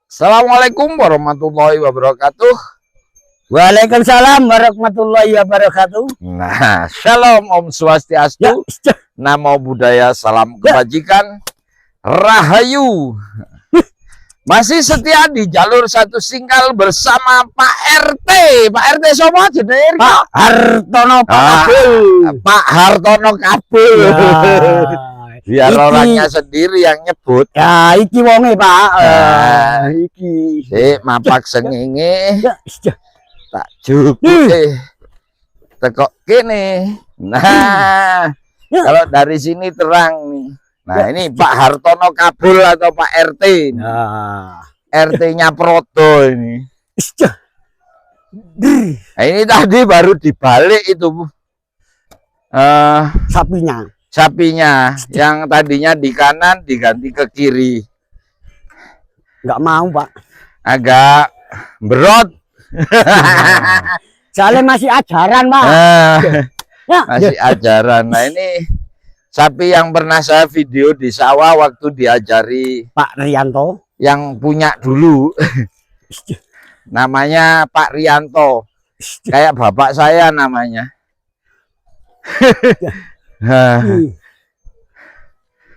Assalamualaikum warahmatullahi wabarakatuh. Waalaikumsalam warahmatullahi wabarakatuh. Nah, shalom, Om Swastiastu, namo buddhaya, salam kebajikan, rahayu. Masih setia di jalur satu singkal bersama Pak RT. Pak RT semua jenenge Pak Hartono Kabul. Pak Hartono Kabul. Ya. Biar orangnya sendiri yang nyebut. Ya, iki wonge, Pak. Iki. Mapak sengenge. Ya, Tak cukup tekok kene. Nah, kalau dari sini terang nih. Nah, ini Pak Hartono Kabul atau Pak RT. Nah, RT-nya Proto ini. Nah, ini tadi baru dibalik itu. Sapinya yang tadinya di kanan diganti ke kiri. Nggak mau, Pak. Agak berot. Soalnya masih ajaran, Pak. Masih ajaran. Nah, ini sapi yang pernah saya video di sawah waktu diajari Pak Rianto. Yang punya dulu. Namanya Pak Rianto. Kayak bapak saya namanya.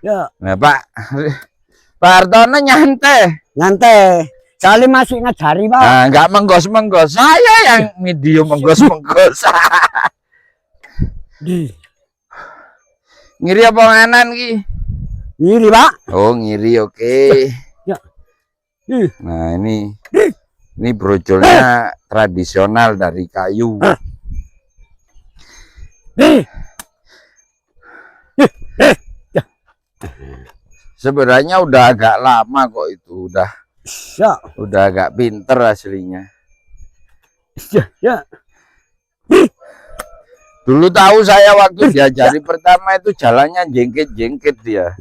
Nah, Pak Hartono nyantai. Soalnya masih ngajari, Pak. Nah, nggak menggos-menggos. Saya yang video menggos-menggos. Ngiri apa nganan ki? Ngiri, Pak. Oh, ngiri, oke. Nah, ini brojolnya tradisional dari kayu. Sebenarnya udah agak lama kok itu, udah agak pinter aslinya. Dulu tahu saya waktu diajari pertama itu jalannya jengket-jengket dia.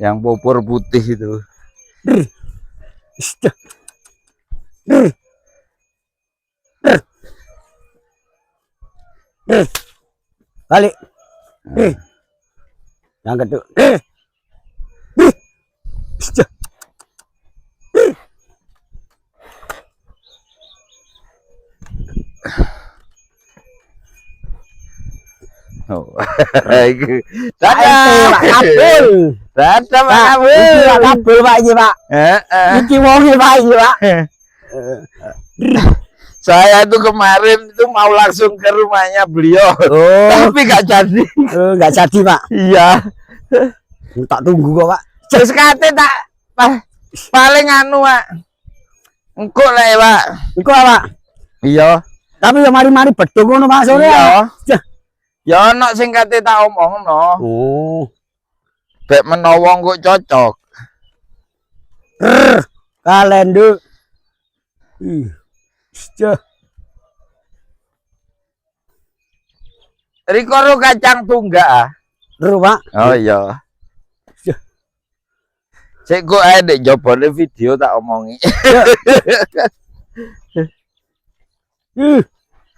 Yang popor putih itu. Balik. Yang kedua. Oh. Dadah, Kabul. Dadah, Pak Kabul. Kabul, Pak, iki, Pak. Iki wonge, Pak, iki, Pak. Saya tuh kemarin itu mau langsung ke rumahnya beliau. Tapi nggak jadi. Nggak jadi, Pak. Iya. Tak tunggu kok, Pak. Terus kate tak paling anu, Pak. Engko lah, Pak. Engko, Pak. Iya. Tapi ya mari-mari bedhong ngono, Pak, sore. Iya. Ya ono sing kate tak omongno. Oh. Bek menawa kok cocok. Kalendo. Rikoro kacang tunggak. Pak. Oh iya. Cek kok ada jobone video tak omongi.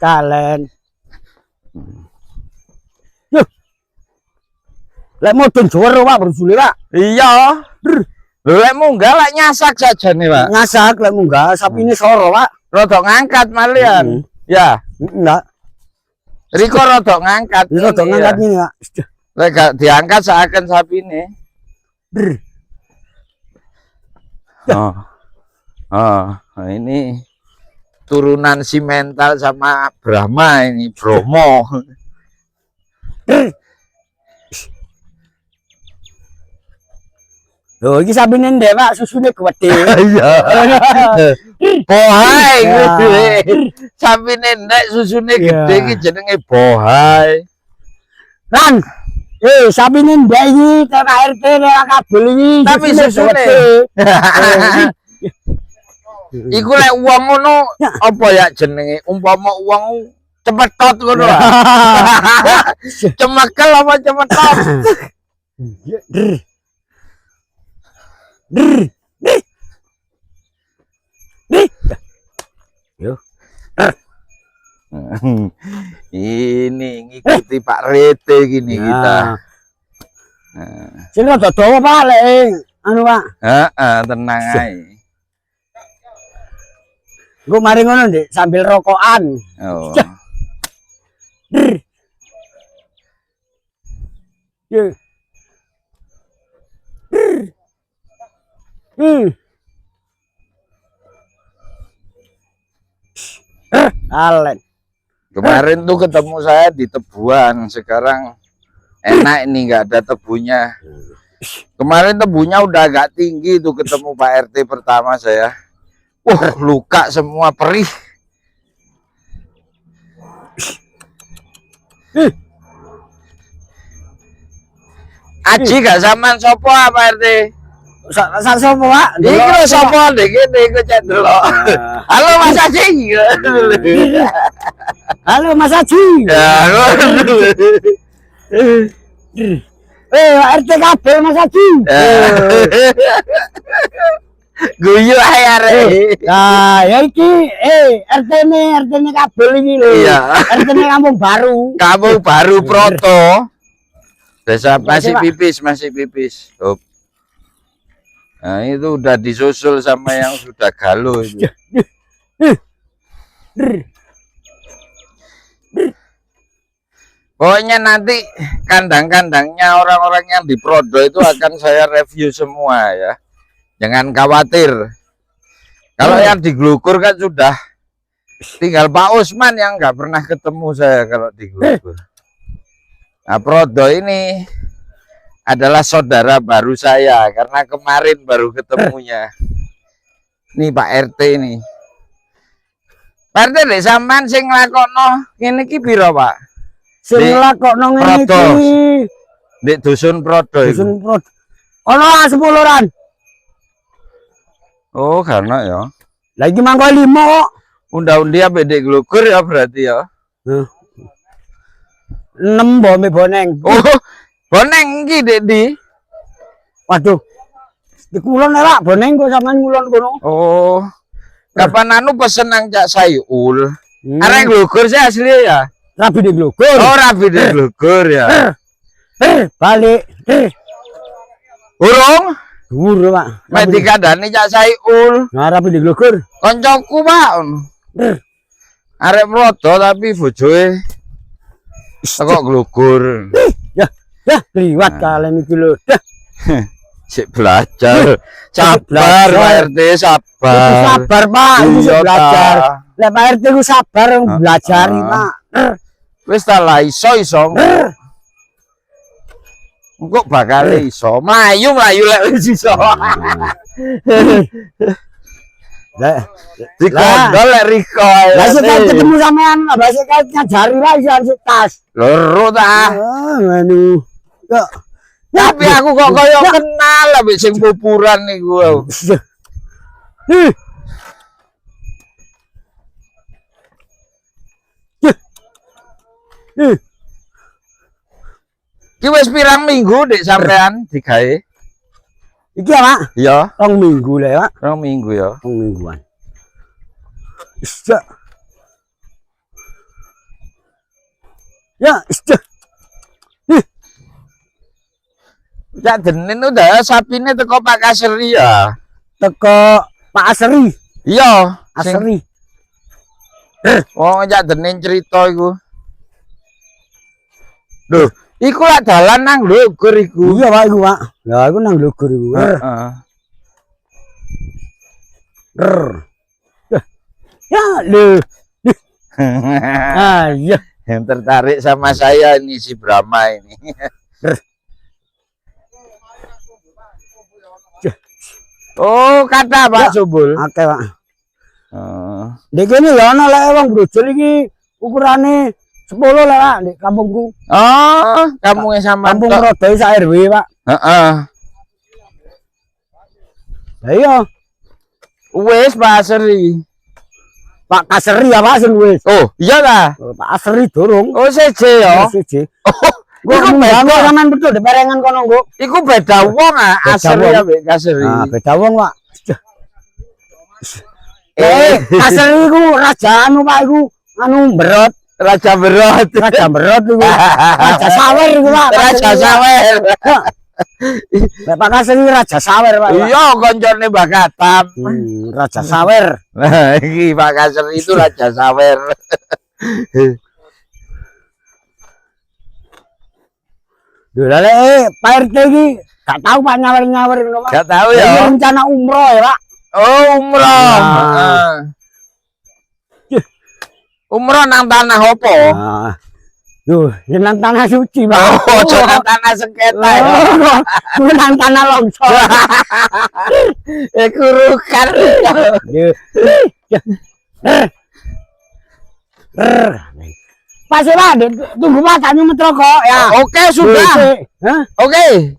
Kalen. Lek modun jero, Pak, brujule, Pak. Iya. Lek munggah lek nyasak saja nih, Pak. Nyasak lek munggah, sapine soro, Pak. Rodok ngangkat malian. Ya. Enggak. Riko rodok ngangkat. Rodok ngangkat ini, Pak. Lek gak diangkat seakan sapine. Nah, ini turunan simental sama Brahma ini, Bromo. Loh, iki sapine ndek, Pak, susune gede. Iya. Bohai gede. Sapine ndek susune gede iki jenenge bohai. Lan, sapine ndek iki Pak RT nek Kabul iki. Tapi susune. Iku lek wong ngono apa ya jenenge? Umpama wong cepetot ngono. Cemekel apa cepetot? Yo. Ini ngikuti Pak Rete gini kita. Sing rada dawa, Pak, lek anu Pak. Heeh, tenang ae. Gue mari ngono Dik, sambil rokokan. Oh. Ya. Alen. Kemarin tuh ketemu saya di Tebuan, sekarang enak ini nggak ada tebunya. Kemarin tebunya udah agak tinggi tuh ketemu Pak RT pertama saya. Luka semua, perih. Aji gak zaman sopo Pak RT? Sak sopo Pak? Iki lho sopo ndek kene iku cek delok. Halo Mas Aji. Halo Mas Aji. Ya, Pak RT kabeh Mas Aji. guyu ae arek. Nah, ya iki RT ne kabeh iki lho. Iya. RT ne Kampung Baru. Kamu baru Proto. Desa masih pipis. Hop. Nah, itu udah disusul sama yang sudah galuh itu. Pokoknya nanti kandang-kandangnya orang-orang yang di Prodo itu akan saya review semua ya. Jangan khawatir. Kalau yang di Glukur kan sudah tinggal Pak Usman yang nggak pernah ketemu saya kalau di Glukur. Nah, Prodo ini adalah saudara baru saya karena kemarin baru ketemunya. Nih Pak RT ini. Pak RT dek sampean sing nglakokno ngene iki pira, Pak? Sing nglakokno ngene iki. Ndek dusun Prodo iku. Dusun Prodo. Ono 10-an. Oh, karena ya. Lagi mangko 5 kok. Unda-undi ambek Dek Glukur ya berarti ya. 6 mbok boneng. Oh, boneng iki Dek di. Waduh. Di kulon ora boneng kok sampean kulon kono. Oh. Kapan anu pesen nang Cak Sayul. Arek Glukur sih asli ya. Rabi di Glukur. Oh, Rabi di Glukur ya. Balik. Urung? Dhuwur, Pak. Mek dikandani Cak Sayul. Nah, Rabi di Glukur. Koncoku, Pak. Arek Prodo tapi bojoe kok Glukur. Ya, liwat kalian iki lho. Sik belajar. Sabar Pak RT, sabar. Sabar, Pak. Iki belajar. Lah Pak RT ku sabar belajar, Pak. Wis ta lah iso. Engko bakal iso. Mlayu lek wis iso. Dikondol lek Riko. Lah sekali ketemu sampean, lah sekali ngajari lah iso tas. Loro ta. Anu. Kok tapi aku kok koyo kenal ambek sing pupuran niku. Ki wis pirang minggu Dik sampean digawe? Iki ya, Pak? Iya, 2 minggu lah, Pak. 2 minggu ya. 2 mingguan. Isya. Ya, isya. Ya Denin udah sapine teko Pak Kaseri ya. Teko Pak Asri. Iya, Asri. Wong Cak Denin cerita iku. Loh, iku lak dalan nang Glukur iku. Iya, Pak, iku, Pak. Ya, aku nang Glukur iku. Heeh. Ya, lho. Ah, iya. Yang tertarik sama saya ini si Brahma ini. Oh, kata Pak Subul. Oke, Pak. Oh. Dek kene ya ana lek wong brojol iki ukurane 10 lek Pak di kampungku. Oh, kamu yang sama Kampung Prodo sak RW, Pak. Heeh. Lah iya, Wes Pak Asri. Pak Kaseri ya Pak sing wis. Oh, iya lah. Pak Asri durung. Oh, seje ya. Siji. Oh, Gua iku beda beda. sampean betul di perengan kono, Nggo. Iku beda wong ah, Beda Asri wong. ambek Kaseri. Ah, beda wong, Pak. Kaseri iku raja anu, Pak, iku anu berot. Raja Berot. Raja berot iku. Raja sawer iku, Pak. Raja Sawer. Pak Kasem ini Raja Sawer, Pak. Iya, koncone Mbah Katam. Raja Sawer. Nah, iki Pak Kasem itu Raja Sawer. Dulu Pak RT ini gak tahu Pak nyawer-nyawer ngono, Pak. Gak tahu Ini ya. rencana umroh ya, Pak. Oh, umroh. Nah. Umroh nang tanah opo? Nah. Duh, ini nang tanah suci, Pak. Oh, nang tanah sengketa ya. Ini nang tanah longsor. Kurukan. Pak Pak, tunggu Pak, tanya metro kok ya. Oke, sudah. Hah? Oke.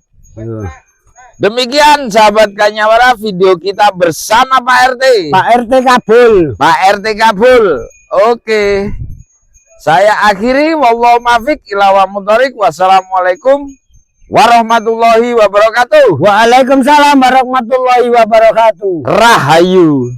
Demikian sahabat Kanyawara video kita bersama Pak RT. Pak RT Kabul. Pak RT Kabul. Oke. Saya akhiri wallahu muwaffiq ila wa mudhariq. Wassalamualaikum warahmatullahi wabarakatuh. Waalaikumsalam warahmatullahi wabarakatuh. Rahayu.